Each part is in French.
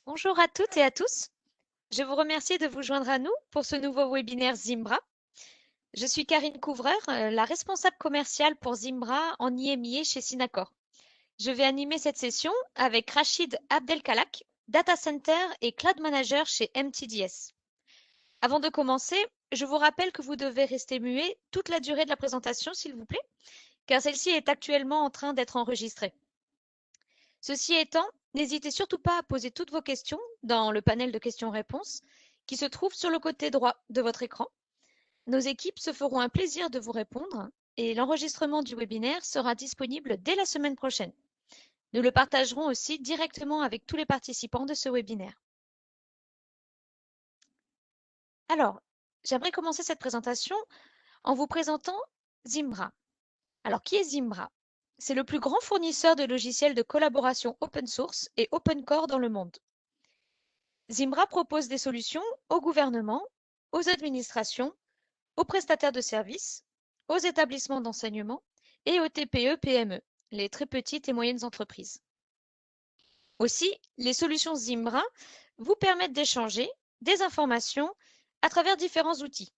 Bonjour à toutes et à tous. Je vous remercie de vous joindre à nous pour ce nouveau webinaire Zimbra. Je suis Karine Couvreur, la responsable commerciale pour Zimbra en IMIA chez Synacor. Je vais animer cette session avec Rachid Abdelkalak, Data Center et Cloud Manager chez MTDS. Avant de commencer, je vous rappelle que vous devez rester muet toute la durée de la présentation, s'il vous plaît, car celle-ci est actuellement en train d'être enregistrée. Ceci étant, n'hésitez surtout pas à poser toutes vos questions dans le panel de questions-réponses qui se trouve sur le côté droit de votre écran. Nos équipes se feront un plaisir de vous répondre et l'enregistrement du webinaire sera disponible dès la semaine prochaine. Nous le partagerons aussi directement avec tous les participants de ce webinaire. Alors, j'aimerais commencer cette présentation en vous présentant Zimbra. Alors, qui est Zimbra? C'est le plus grand fournisseur de logiciels de collaboration open source et open core dans le monde. Zimbra propose des solutions aux gouvernements, aux administrations, aux prestataires de services, aux établissements d'enseignement et aux TPE-PME, les très petites et moyennes entreprises. Aussi, les solutions Zimbra vous permettent d'échanger des informations à travers différents outils.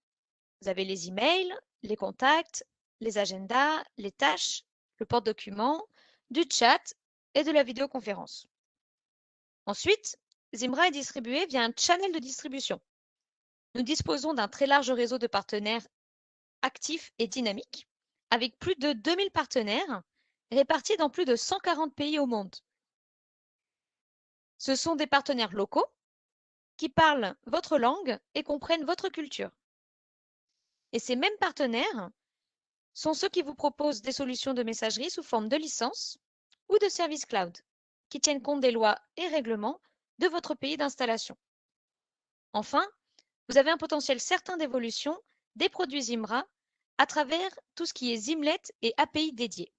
Vous avez les emails, les contacts, les agendas, les tâches, le porte-document, du chat et de la vidéoconférence. Ensuite, Zimbra est distribué via un channel de distribution. Nous disposons d'un très large réseau de partenaires actifs et dynamiques, avec plus de 2000 partenaires répartis dans plus de 140 pays au monde. Ce sont des partenaires locaux qui parlent votre langue et comprennent votre culture. Et ces mêmes partenaires sont ceux qui vous proposent des solutions de messagerie sous forme de licence ou de services cloud, qui tiennent compte des lois et règlements de votre pays d'installation. Enfin, vous avez un potentiel certain d'évolution des produits Zimbra à travers tout ce qui est Zimlet et API dédiés.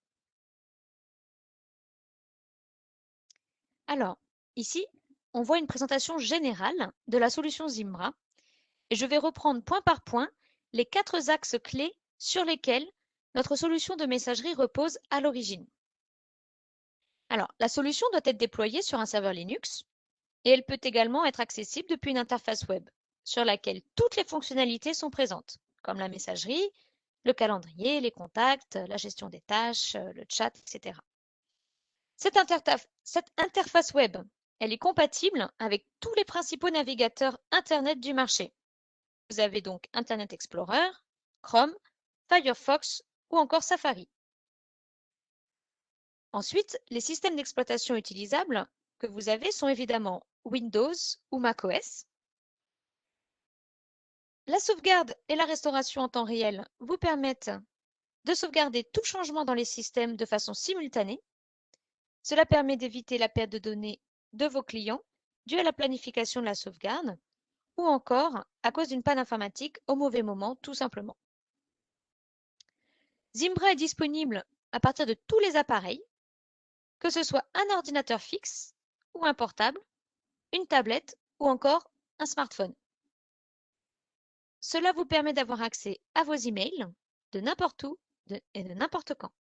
Alors, ici, on voit une présentation générale de la solution Zimbra et je vais reprendre point par point les 4 axes clés sur lesquels notre solution de messagerie repose à l'origine. Alors, la solution doit être déployée sur un serveur Linux et elle peut également être accessible depuis une interface web sur laquelle toutes les fonctionnalités sont présentes, comme la messagerie, le calendrier, les contacts, la gestion des tâches, le chat, etc. Cette interface web, elle est compatible avec tous les principaux navigateurs Internet du marché. Vous avez donc Internet Explorer, Chrome, Firefox ou encore Safari. Ensuite, les systèmes d'exploitation utilisables que vous avez sont évidemment Windows ou macOS. La sauvegarde et la restauration en temps réel vous permettent de sauvegarder tout changement dans les systèmes de façon simultanée. Cela permet d'éviter la perte de données de vos clients due à la planification de la sauvegarde ou encore à cause d'une panne informatique au mauvais moment, tout simplement. Zimbra est disponible à partir de tous les appareils, que ce soit un ordinateur fixe ou un portable, une tablette ou encore un smartphone. Cela vous permet d'avoir accès à vos emails de n'importe où et de n'importe quand.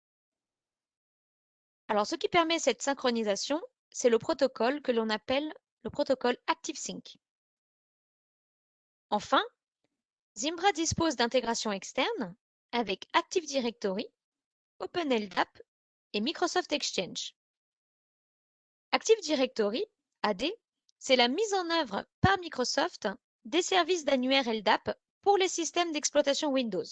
Alors, ce qui permet cette synchronisation, c'est le protocole que l'on appelle le protocole ActiveSync. Enfin, Zimbra dispose d'intégrations externes avec Active Directory, OpenLDAP et Microsoft Exchange. Active Directory, AD, c'est la mise en œuvre par Microsoft des services d'annuaire LDAP pour les systèmes d'exploitation Windows.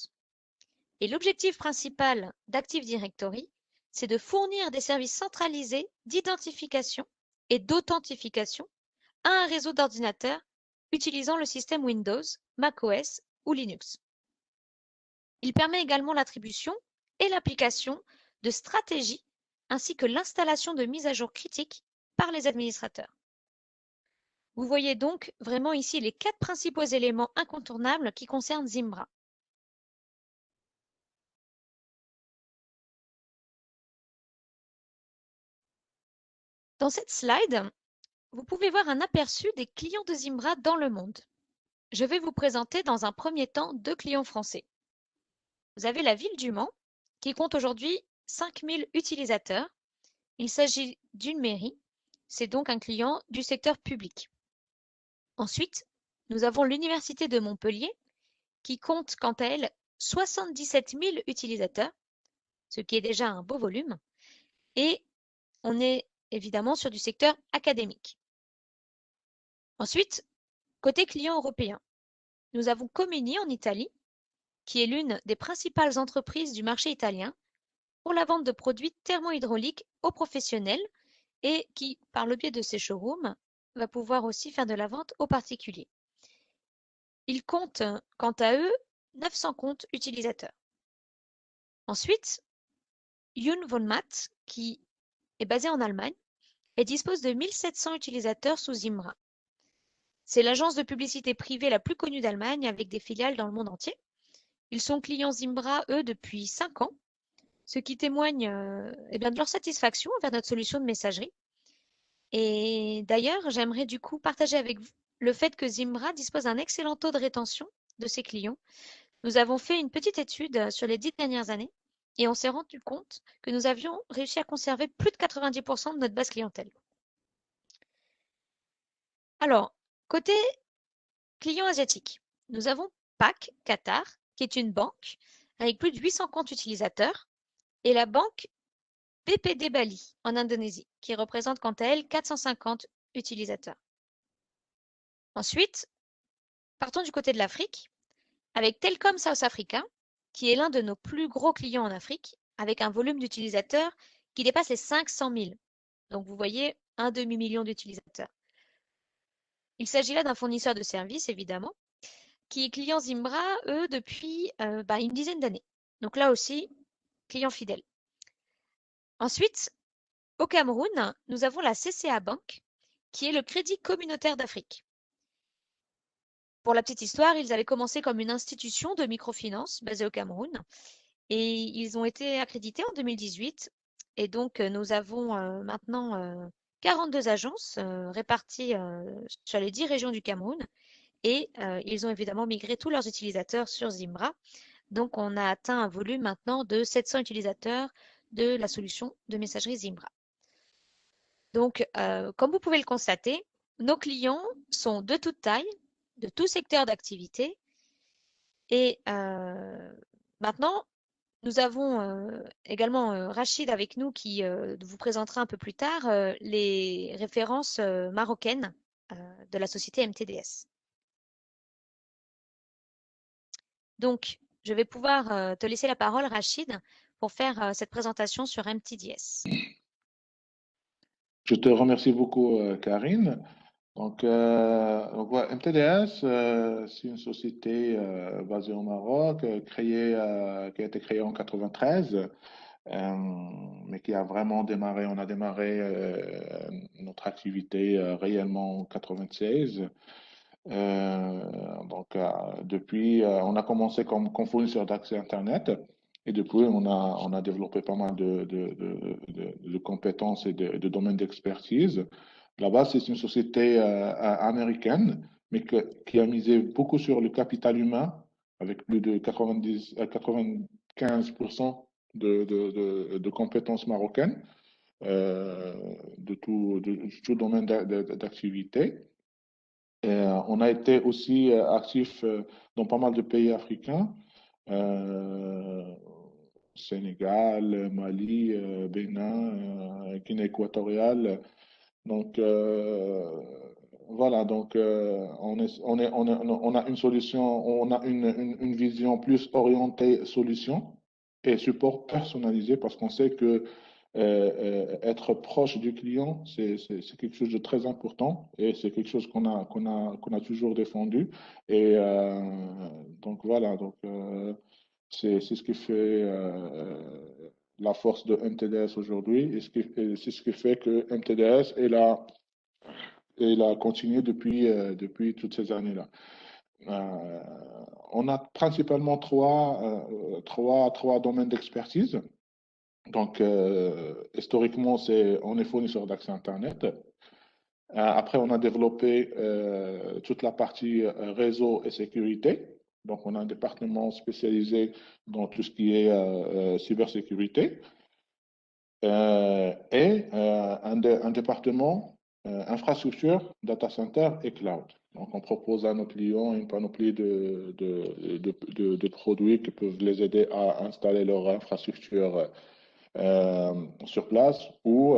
Et l'objectif principal d'Active Directory, c'est de fournir des services centralisés d'identification et d'authentification à un réseau d'ordinateurs utilisant le système Windows, macOS ou Linux. Il permet également l'attribution et l'application de stratégies ainsi que l'installation de mises à jour critiques par les administrateurs. Vous voyez donc vraiment ici les 4 principaux éléments incontournables qui concernent Zimbra. Dans cette slide, vous pouvez voir un aperçu des clients de Zimbra dans le monde. Je vais vous présenter dans un premier temps 2 clients français. Vous avez la ville du Mans, qui compte aujourd'hui 5000 utilisateurs. Il s'agit d'une mairie c'est donc un client du secteur public. Ensuite, nous avons l'Université de Montpellier qui compte quant à elle 77 000 utilisateurs, ce qui est déjà un beau volume, et on est évidemment sur du secteur académique. Ensuite, côté client européen, nous avons Comuni en Italie, qui est l'une des principales entreprises du marché italien pour la vente de produits thermohydrauliques aux professionnels et qui, par le biais de ses showrooms, va pouvoir aussi faire de la vente aux particuliers. Ils comptent, quant à eux, 900 comptes utilisateurs. Ensuite, Jun von Matt, qui est basé en Allemagne et dispose de 1700 utilisateurs sous Zimbra. C'est l'agence de publicité privée la plus connue d'Allemagne avec des filiales dans le monde entier. Ils sont clients Zimbra, eux, depuis 5 ans, ce qui témoigne de leur satisfaction envers notre solution de messagerie. Et d'ailleurs, j'aimerais du coup partager avec vous le fait que Zimbra dispose d'un excellent taux de rétention de ses clients. Nous avons fait une petite étude sur les 10 dernières années et on s'est rendu compte que nous avions réussi à conserver plus de 90% de notre base clientèle. Alors, côté client asiatique, nous avons PAC Qatar, qui est une banque avec plus de 800 comptes utilisateurs, et la banque BPD Bali en Indonésie, qui représente quant à elle 450 utilisateurs. Ensuite, partons du côté de l'Afrique, avec Telkom South Africa, qui est l'un de nos plus gros clients en Afrique, avec un volume d'utilisateurs qui dépasse les 500 000. Donc vous voyez, un demi-million d'utilisateurs. Il s'agit là d'un fournisseur de services, évidemment, qui est client Zimbra, eux, depuis une dizaine d'années. Donc là aussi, client fidèle. Ensuite, au Cameroun, nous avons la CCA Bank, qui est le Crédit communautaire d'Afrique. Pour la petite histoire, ils avaient commencé comme une institution de microfinance basée au Cameroun et ils ont été accrédités en 2018. Et donc, nous avons maintenant 42 agences réparties sur les 10 régions du Cameroun et ils ont évidemment migré tous leurs utilisateurs sur Zimbra. Donc, on a atteint un volume maintenant de 700 utilisateurs de la solution de messagerie Zimbra. Donc, comme vous pouvez le constater, nos clients sont de toute taille, de tout secteur d'activité. Et maintenant, nous avons également Rachid avec nous qui vous présentera un peu plus tard les références marocaines de la société MTDS. Donc, je vais pouvoir te laisser la parole, Rachid, pour faire cette présentation sur MTDS. Je te remercie beaucoup, Karine. Donc, voilà, MTDS, c'est une société basée au Maroc, qui a été créée en 93, mais qui a vraiment démarré, on a démarré notre activité réellement en 96. Depuis, on a commencé comme fournisseur d'accès Internet et depuis, on a développé pas mal de compétences et de domaines d'expertise. Là-bas, c'est une société américaine, mais qui a misé beaucoup sur le capital humain, avec plus de 90 à 95% de compétences marocaines, de tout domaine d'activité. On a été aussi actif dans pas mal de pays africains, euh, Sénégal, Mali, Bénin, Guinée équatoriale. Donc voilà, donc on a une solution, on a une vision plus orientée solution et support personnalisé parce qu'on sait que être proche du client, c'est quelque chose de très important et c'est quelque chose qu'on a toujours défendu. Et donc voilà, donc c'est ce qui fait la force de MTDS aujourd'hui et c'est ce qui fait que MTDS a continué depuis toutes ces années-là. Euh, on a principalement trois domaines d'expertise. Donc, historiquement, on est fournisseur d'accès Internet. Après, on a développé toute la partie réseau et sécurité. Donc, on a un département spécialisé dans tout ce qui est cybersécurité et un département infrastructure, data center et cloud. Donc, on propose à nos clients une panoplie de produits qui peuvent les aider à installer leur infrastructure sur place ou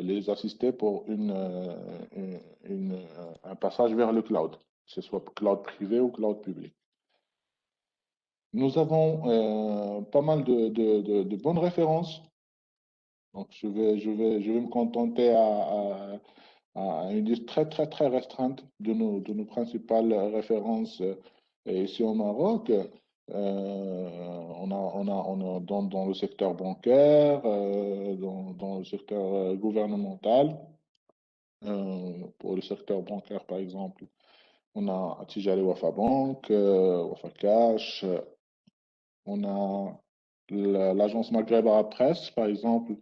les assister pour un passage vers le cloud, que ce soit cloud privé ou cloud public. Nous avons pas mal de bonnes références. Donc, je vais me contenter à une liste très, très, très restreinte de nos principales références ici au Maroc. On a dans le secteur bancaire, dans le secteur gouvernemental. Pour le secteur bancaire, par exemple, on a Tijari Wafa Bank, Wafa Cash, on a l'agence Maghreb Arab Presse, par exemple,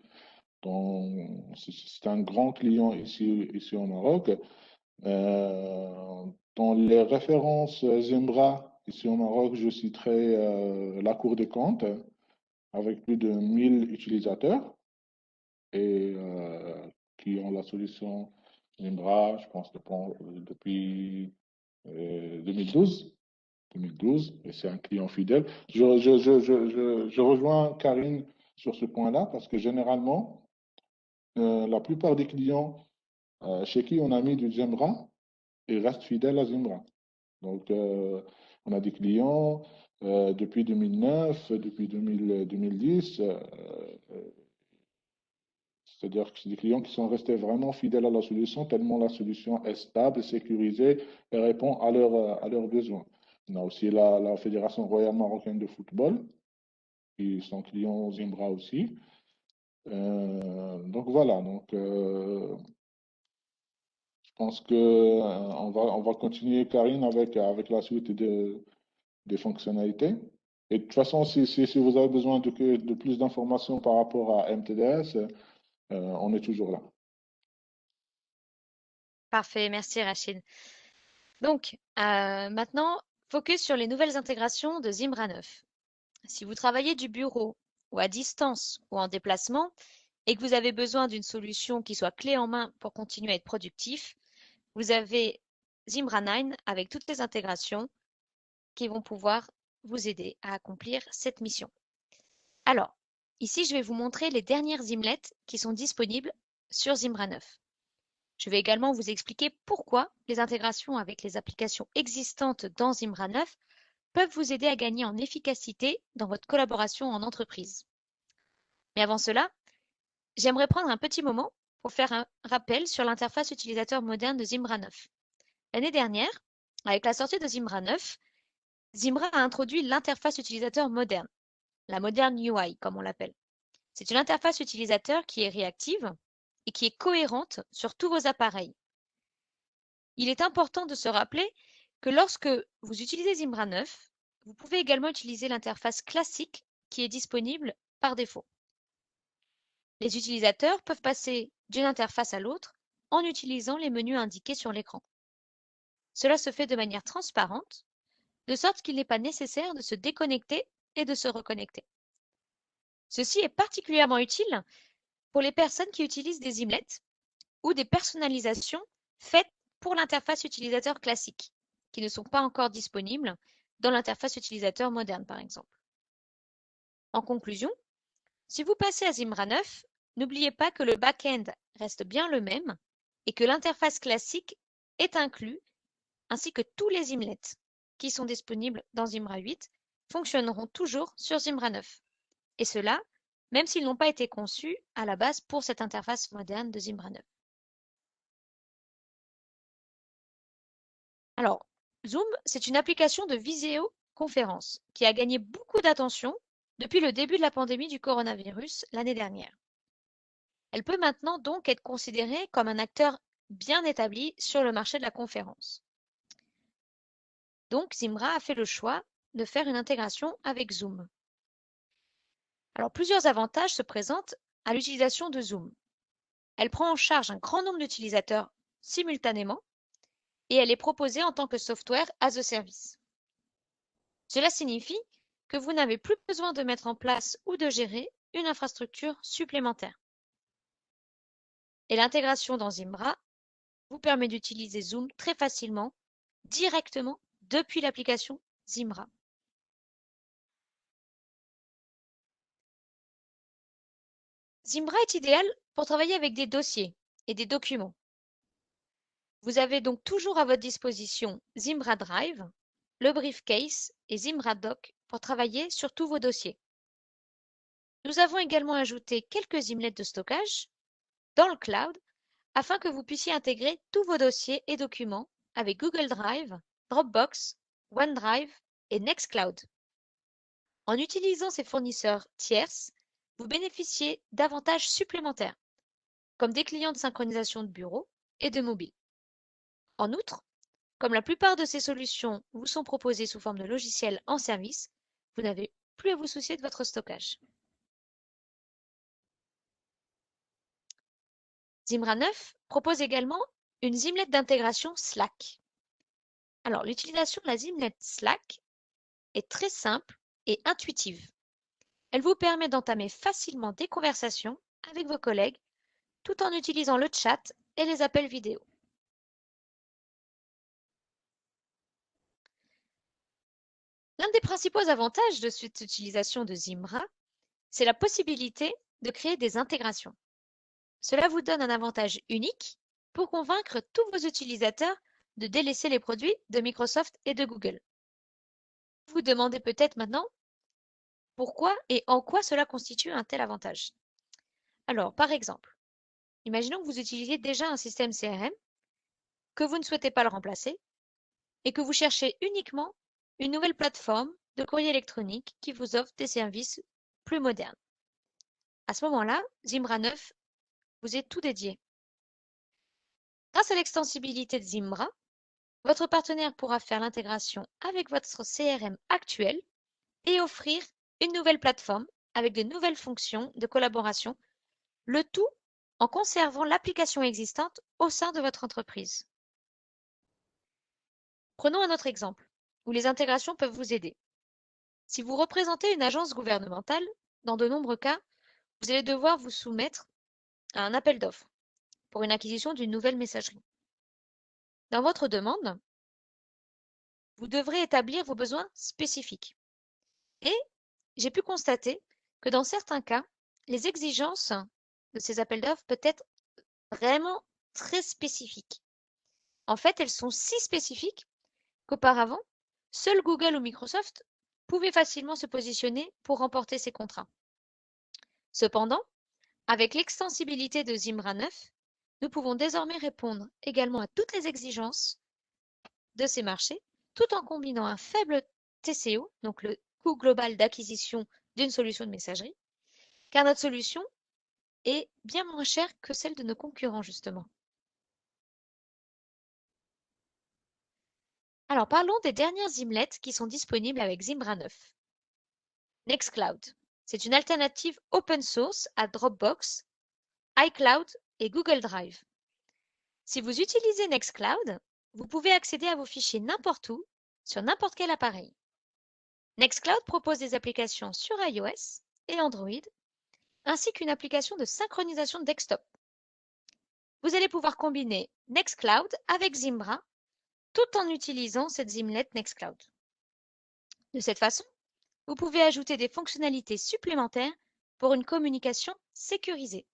c'est un grand client ici au Maroc. Dans les références Zimbra, ici au Maroc, je citerai la Cour des comptes, avec plus de 1000 utilisateurs et qui ont la solution Zimbra, je pense, depuis 2012. 2012, et c'est un client fidèle. Je rejoins Karine sur ce point-là parce que généralement, la plupart des clients chez qui on a mis du Zimbra, ils restent fidèles à Zimbra. Donc, on a des clients depuis 2009, depuis 2010, c'est-à-dire que c'est des clients qui sont restés vraiment fidèles à la solution, tellement la solution est stable, sécurisée et répond à leurs besoins. On a aussi la Fédération royale marocaine de football, qui sont clients Zimbra aussi. Donc voilà, je pense que on va continuer, Karine, avec la suite des fonctionnalités. Et de toute façon, si vous avez besoin de plus d'informations par rapport à MTDS, on est toujours là. Parfait, merci Rachid. Donc, maintenant, focus sur les nouvelles intégrations de Zimbra 9. Si vous travaillez du bureau ou à distance ou en déplacement et que vous avez besoin d'une solution qui soit clé en main pour continuer à être productif, vous avez Zimbra 9 avec toutes les intégrations qui vont pouvoir vous aider à accomplir cette mission. Alors, ici, je vais vous montrer les dernières Zimlets qui sont disponibles sur Zimbra 9. Je vais également vous expliquer pourquoi les intégrations avec les applications existantes dans Zimbra 9 peuvent vous aider à gagner en efficacité dans votre collaboration en entreprise. Mais avant cela, j'aimerais prendre un petit moment pour faire un rappel sur l'interface utilisateur moderne de Zimbra 9. L'année dernière, avec la sortie de Zimbra 9, Zimbra a introduit l'interface utilisateur moderne, la moderne UI comme on l'appelle. C'est une interface utilisateur qui est réactive et qui est cohérente sur tous vos appareils. Il est important de se rappeler que lorsque vous utilisez Zimbra 9, vous pouvez également utiliser l'interface classique qui est disponible par défaut. Les utilisateurs peuvent passer d'une interface à l'autre en utilisant les menus indiqués sur l'écran. Cela se fait de manière transparente, de sorte qu'il n'est pas nécessaire de se déconnecter et de se reconnecter. Ceci est particulièrement utile pour les personnes qui utilisent des Zimlets ou des personnalisations faites pour l'interface utilisateur classique, qui ne sont pas encore disponibles dans l'interface utilisateur moderne, par exemple. En conclusion, si vous passez à Zimbra 9, n'oubliez pas que le back-end reste bien le même et que l'interface classique est inclus, ainsi que tous les Zimlets qui sont disponibles dans Zimbra 8 fonctionneront toujours sur Zimbra 9. Et cela, même s'ils n'ont pas été conçus à la base pour cette interface moderne de Zimbra 9. Alors, Zoom, c'est une application de visioconférence qui a gagné beaucoup d'attention depuis le début de la pandémie du coronavirus l'année dernière. Elle peut maintenant donc être considérée comme un acteur bien établi sur le marché de la conférence. Donc, Zimbra a fait le choix de faire une intégration avec Zoom. Alors, plusieurs avantages se présentent à l'utilisation de Zoom. Elle prend en charge un grand nombre d'utilisateurs simultanément et elle est proposée en tant que software as a service. Cela signifie que vous n'avez plus besoin de mettre en place ou de gérer une infrastructure supplémentaire. Et l'intégration dans Zimbra vous permet d'utiliser Zoom très facilement, directement depuis l'application Zimbra. Zimbra est idéal pour travailler avec des dossiers et des documents. Vous avez donc toujours à votre disposition Zimbra Drive, le Briefcase et Zimbra Doc pour travailler sur tous vos dossiers. Nous avons également ajouté quelques Zimlets de stockage dans le cloud afin que vous puissiez intégrer tous vos dossiers et documents avec Google Drive, Dropbox, OneDrive et Nextcloud. En utilisant ces fournisseurs tierces, vous bénéficiez d'avantages supplémentaires, comme des clients de synchronisation de bureau et de mobile. En outre, comme la plupart de ces solutions vous sont proposées sous forme de logiciels en service, vous n'avez plus à vous soucier de votre stockage. Zimbra 9 propose également une Zimlet d'intégration Slack. Alors, l'utilisation de la Zimlet Slack est très simple et intuitive. Elle vous permet d'entamer facilement des conversations avec vos collègues tout en utilisant le chat et les appels vidéo. L'un des principaux avantages de cette utilisation de Zimbra, c'est la possibilité de créer des intégrations. Cela vous donne un avantage unique pour convaincre tous vos utilisateurs de délaisser les produits de Microsoft et de Google. Vous vous demandez peut-être maintenant pourquoi et en quoi cela constitue un tel avantage. Alors, par exemple, imaginons que vous utilisiez déjà un système CRM, que vous ne souhaitez pas le remplacer et que vous cherchez uniquement une nouvelle plateforme de courrier électronique qui vous offre des services plus modernes. À ce moment-là, Zimbra 9 vous est tout dédié. Grâce à l'extensibilité de Zimbra, votre partenaire pourra faire l'intégration avec votre CRM actuel et offrir une nouvelle plateforme avec de nouvelles fonctions de collaboration, le tout en conservant l'application existante au sein de votre entreprise. Prenons un autre exemple, où les intégrations peuvent vous aider. Si vous représentez une agence gouvernementale, dans de nombreux cas, vous allez devoir vous soumettre à un appel d'offres pour une acquisition d'une nouvelle messagerie. Dans votre demande, vous devrez établir vos besoins spécifiques. Et j'ai pu constater que dans certains cas, les exigences de ces appels d'offres peuvent être vraiment très spécifiques. En fait, elles sont si spécifiques qu'auparavant, seul Google ou Microsoft pouvaient facilement se positionner pour remporter ces contrats. Cependant, avec l'extensibilité de Zimbra 9, nous pouvons désormais répondre également à toutes les exigences de ces marchés, tout en combinant un faible TCO, donc le coût global d'acquisition d'une solution de messagerie, car notre solution est bien moins chère que celle de nos concurrents, justement. Alors parlons des dernières Zimlets qui sont disponibles avec Zimbra 9. Nextcloud. C'est une alternative open source à Dropbox, iCloud et Google Drive. Si vous utilisez Nextcloud, vous pouvez accéder à vos fichiers n'importe où, sur n'importe quel appareil. Nextcloud propose des applications sur iOS et Android, ainsi qu'une application de synchronisation desktop. Vous allez pouvoir combiner Nextcloud avec Zimbra tout en utilisant cette Zimlet Nextcloud. De cette façon, vous pouvez ajouter des fonctionnalités supplémentaires pour une communication sécurisée.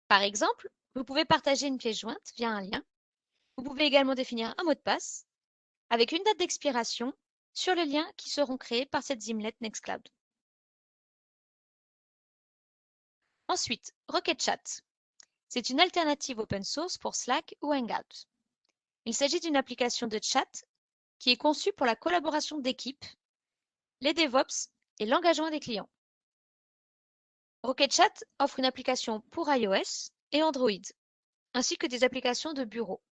Par exemple, vous pouvez partager une pièce jointe via un lien. Vous pouvez également définir un mot de passe avec une date d'expiration sur les liens qui seront créés par cette Zimlet Nextcloud. Ensuite, RocketChat. C'est une alternative open source pour Slack ou Hangout. Il s'agit d'une application de chat qui est conçue pour la collaboration d'équipe, les DevOps et l'engagement des clients. RocketChat offre une application pour iOS et Android, ainsi que des applications de bureau.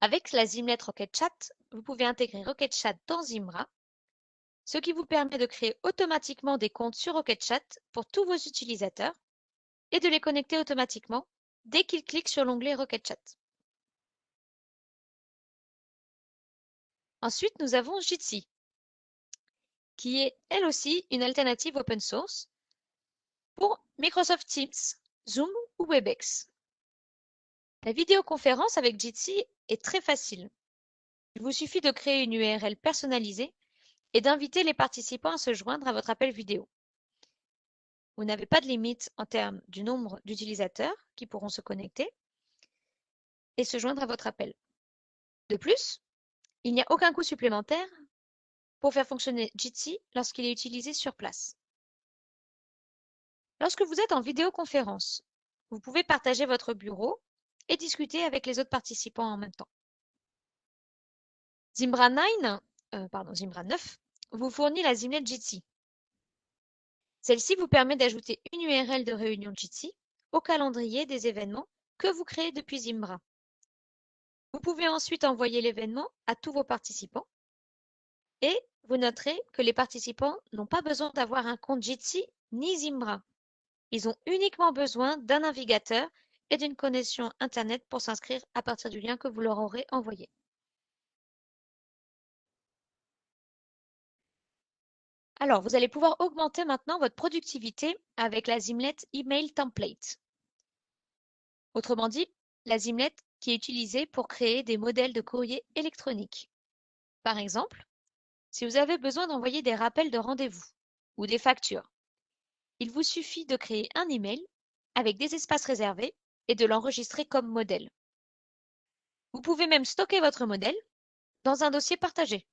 Avec la Zimlet RocketChat, vous pouvez intégrer RocketChat dans Zimbra, ce qui vous permet de créer automatiquement des comptes sur RocketChat pour tous vos utilisateurs et de les connecter automatiquement dès qu'ils cliquent sur l'onglet RocketChat. Ensuite, nous avons Jitsi, qui est elle aussi une alternative open source pour Microsoft Teams, Zoom ou Webex. La vidéoconférence avec Jitsi est très facile. Il vous suffit de créer une URL personnalisée et d'inviter les participants à se joindre à votre appel vidéo. Vous n'avez pas de limite en termes du nombre d'utilisateurs qui pourront se connecter et se joindre à votre appel. De plus, il n'y a aucun coût supplémentaire pour faire fonctionner Jitsi lorsqu'il est utilisé sur place. Lorsque vous êtes en vidéoconférence, vous pouvez partager votre bureau et discuter avec les autres participants en même temps. Zimbra 9 vous fournit la Zimlet Jitsi. Celle-ci vous permet d'ajouter une URL de réunion Jitsi au calendrier des événements que vous créez depuis Zimbra. Vous pouvez ensuite envoyer l'événement à tous vos participants et vous noterez que les participants n'ont pas besoin d'avoir un compte Jitsi ni Zimbra. Ils ont uniquement besoin d'un navigateur et d'une connexion Internet pour s'inscrire à partir du lien que vous leur aurez envoyé. Alors, vous allez pouvoir augmenter maintenant votre productivité avec la Zimlet Email Template. Autrement dit, la Zimlet qui est utilisée pour créer des modèles de courrier électronique. Par exemple, si vous avez besoin d'envoyer des rappels de rendez-vous ou des factures, il vous suffit de créer un email avec des espaces réservés et de l'enregistrer comme modèle. Vous pouvez même stocker votre modèle dans un dossier partagé.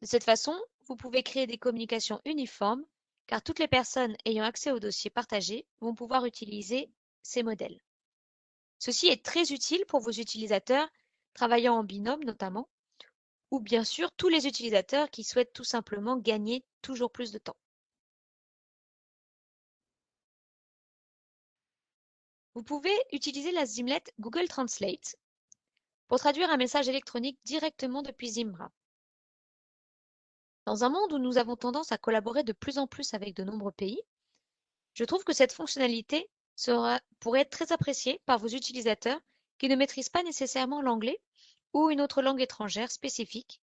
De cette façon, vous pouvez créer des communications uniformes car toutes les personnes ayant accès au dossier partagé vont pouvoir utiliser ces modèles. Ceci est très utile pour vos utilisateurs travaillant en binôme notamment, ou bien sûr tous les utilisateurs qui souhaitent tout simplement gagner toujours plus de temps. Vous pouvez utiliser la Zimlet Google Translate pour traduire un message électronique directement depuis Zimbra. Dans un monde où nous avons tendance à collaborer de plus en plus avec de nombreux pays, je trouve que cette fonctionnalité pourrait être très appréciée par vos utilisateurs qui ne maîtrisent pas nécessairement l'anglais ou une autre langue étrangère spécifique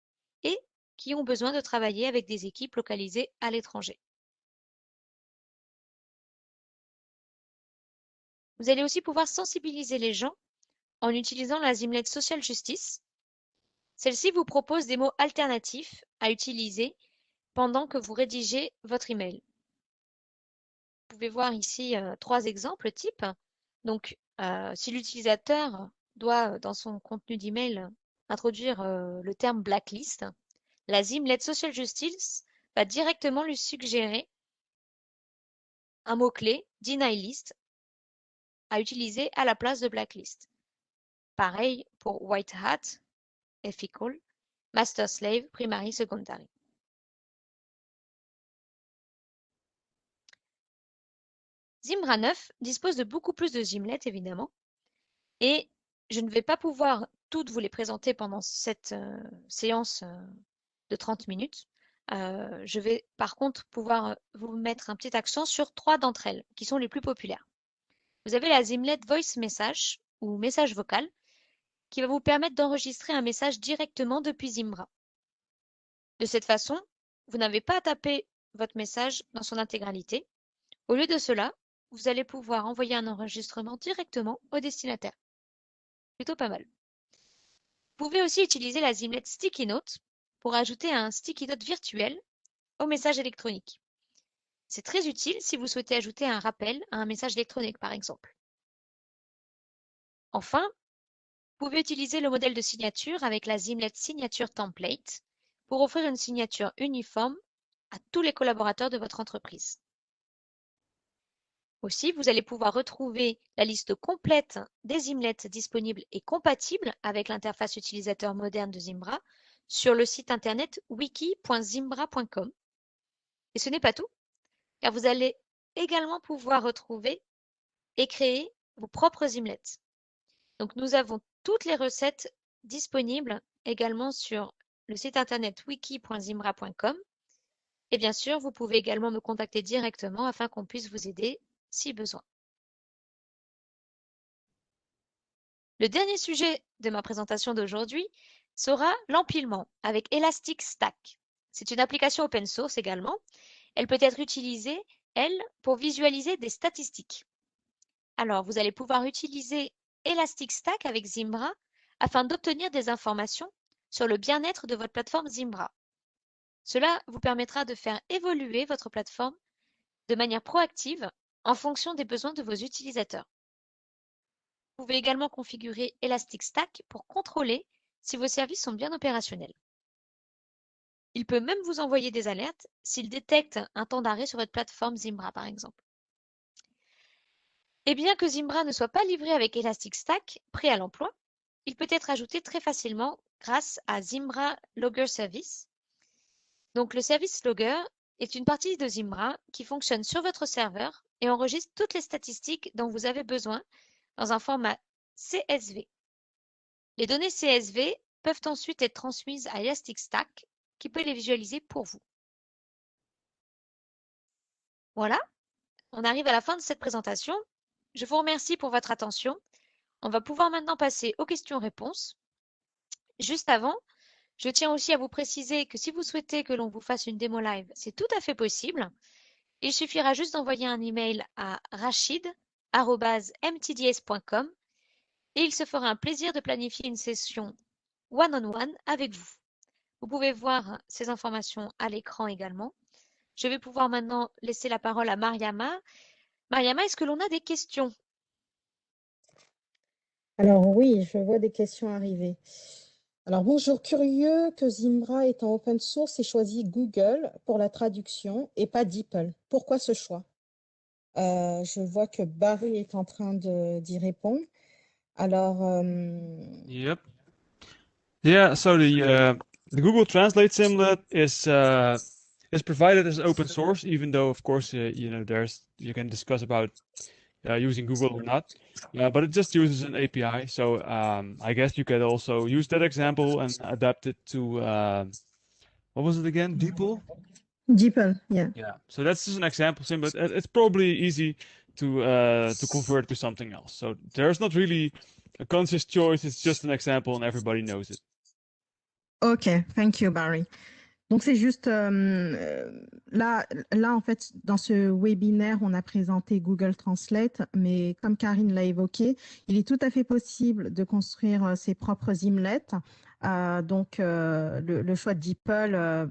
et qui ont besoin de travailler avec des équipes localisées à l'étranger. Vous allez aussi pouvoir sensibiliser les gens en utilisant la Zimlet Social Justice. Celle-ci vous propose des mots alternatifs à utiliser pendant que vous rédigez votre email. Vous pouvez voir ici 3 exemples types. Donc, si l'utilisateur doit, dans son contenu d'email, introduire le terme blacklist, la Zimlet Social Justice va directement lui suggérer un mot-clé, deny list, à utiliser à la place de blacklist. Pareil pour white hat, ethical, master slave, primary, secondary. Zimbra 9 dispose de beaucoup plus de Zimlet évidemment, et je ne vais pas pouvoir toutes vous les présenter pendant cette séance de 30 minutes. Je vais par contre pouvoir vous mettre un petit accent sur 3 d'entre elles qui sont les plus populaires. Vous avez la Zimlet Voice Message ou message vocal qui va vous permettre d'enregistrer un message directement depuis Zimbra. De cette façon, vous n'avez pas à taper votre message dans son intégralité. Au lieu de cela, vous allez pouvoir envoyer un enregistrement directement au destinataire. Plutôt pas mal. Vous pouvez aussi utiliser la Zimlet Sticky Note pour ajouter un sticky note virtuel au message électronique. C'est très utile si vous souhaitez ajouter un rappel à un message électronique par exemple. Enfin, vous pouvez utiliser le modèle de signature avec la Zimlet Signature Template pour offrir une signature uniforme à tous les collaborateurs de votre entreprise. Aussi, vous allez pouvoir retrouver la liste complète des Zimlets disponibles et compatibles avec l'interface utilisateur moderne de Zimbra sur le site internet wiki.zimbra.com. Et ce n'est pas tout, car vous allez également pouvoir retrouver et créer vos propres Zimlets. Donc nous avons toutes les recettes disponibles également sur le site internet wiki.zimbra.com. Et bien sûr, vous pouvez également me contacter directement afin qu'on puisse vous aider si besoin. Le dernier sujet de ma présentation d'aujourd'hui sera l'empilement avec Elastic Stack. C'est une application open source également. Elle peut être utilisée, elle, pour visualiser des statistiques. Alors, vous allez pouvoir utiliser Elasticstack avec Zimbra afin d'obtenir des informations sur le bien-être de votre plateforme Zimbra. Cela vous permettra de faire évoluer votre plateforme de manière proactive en fonction des besoins de vos utilisateurs. Vous pouvez également configurer Elasticstack pour contrôler si vos services sont bien opérationnels. Il peut même vous envoyer des alertes s'il détecte un temps d'arrêt sur votre plateforme Zimbra, par exemple. Et bien que Zimbra ne soit pas livré avec Elasticstack, prêt à l'emploi, il peut être ajouté très facilement grâce à Zimbra Logger Service. Donc le service Logger est une partie de Zimbra qui fonctionne sur votre serveur et enregistre toutes les statistiques dont vous avez besoin dans un format CSV. Les données CSV peuvent ensuite être transmises à Elasticstack qui peut les visualiser pour vous. Voilà, on arrive à la fin de cette présentation. Je vous remercie pour votre attention. On va pouvoir maintenant passer aux questions-réponses. Juste avant, je tiens aussi à vous préciser que si vous souhaitez que l'on vous fasse une démo live, c'est tout à fait possible. Il suffira juste d'envoyer un email à rachid@mtds.com et il se fera un plaisir de planifier une session one-on-one avec vous. Vous pouvez voir ces informations à l'écran également. Je vais pouvoir maintenant laisser la parole à Mariama. Mariama, est-ce que l'on a des questions? Alors oui, je vois des questions arriver. Alors bonjour, curieux que Zimbra est en open source et choisi Google pour la traduction et pas DeepL. Pourquoi ce choix? Je vois que Barry est en train d'y répondre. Alors, Yep. Yeah. So the Google Translate Simlet is provided as open source, even though of course you can discuss about using Google or not. But it just uses an API. So I guess you could also use that example and adapt it to what was it again? DeepL. DeepL, yeah. Yeah. So that's just an example Simlet. It's probably easy to convert to something else. So there's not really a conscious choice. It's just an example, and everybody knows it. Ok, thank you, Barry. Donc, c'est juste là, en fait, dans ce webinaire, on a présenté Google Translate, mais comme Karine l'a évoqué, il est tout à fait possible de construire ses propres imlets. Donc, le choix de DeepL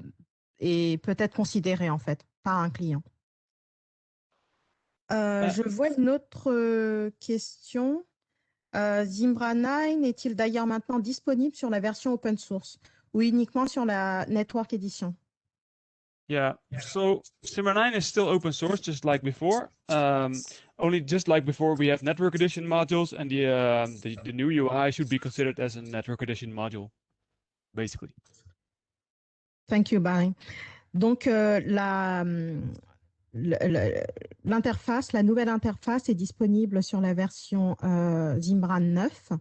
est peut-être considéré, en fait, par un client. Je vois une autre question. Zimbra 9 est-il d'ailleurs maintenant disponible sur la version open source ou uniquement sur la Network Edition? Yeah, so Simmer 9 is still open source, just like before. Only just like before, we have Network Edition modules, and the new UI should be considered as a Network Edition module, basically. Thank you, Barry. Donc, l'interface, la nouvelle interface est disponible sur la version Zimbra 9.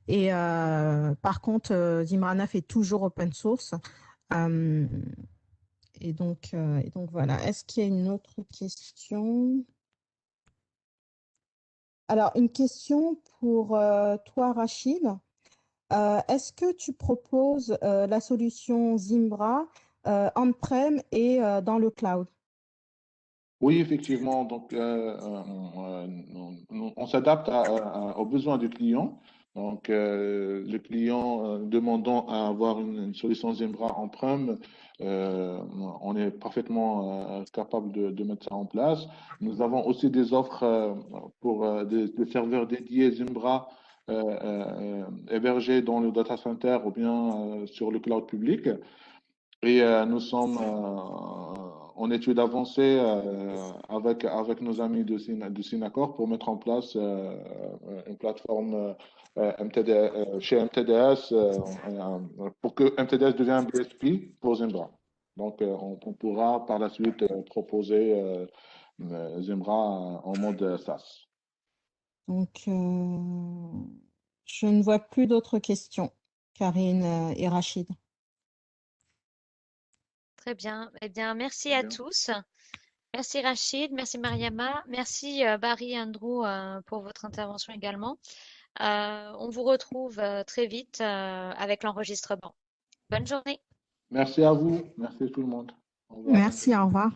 Et par contre, Zimbra 9 est toujours open source. Et donc voilà. Est-ce qu'il y a une autre question? Alors, une question pour toi, Rachid. Est-ce que tu proposes la solution Zimbra on-prem et dans le cloud? Oui, effectivement. Donc, on s'adapte aux besoins du client. Donc, le client demandant à avoir une solution Zimbra on-prem, on est parfaitement capable de mettre ça en place. Nous avons aussi des offres pour des serveurs dédiés Zimbra hébergés dans le data center ou bien sur le cloud public. Et nous sommes en étude avancée avec nos amis de Synacor pour mettre en place une plateforme chez MTDS pour que MTDS devienne un BSP pour Zimbra. Donc, on pourra par la suite proposer Zimbra en mode SaaS. Donc, je ne vois plus d'autres questions, Karine et Rachid. Très bien. Eh bien, merci Très à bien. tous. Merci Rachid, merci Mariama, merci Barry et Andrew pour votre intervention également. On vous retrouve très vite avec l'enregistrement. Bonne journée. Merci à vous. Merci tout le monde. Au revoir. Merci, au revoir.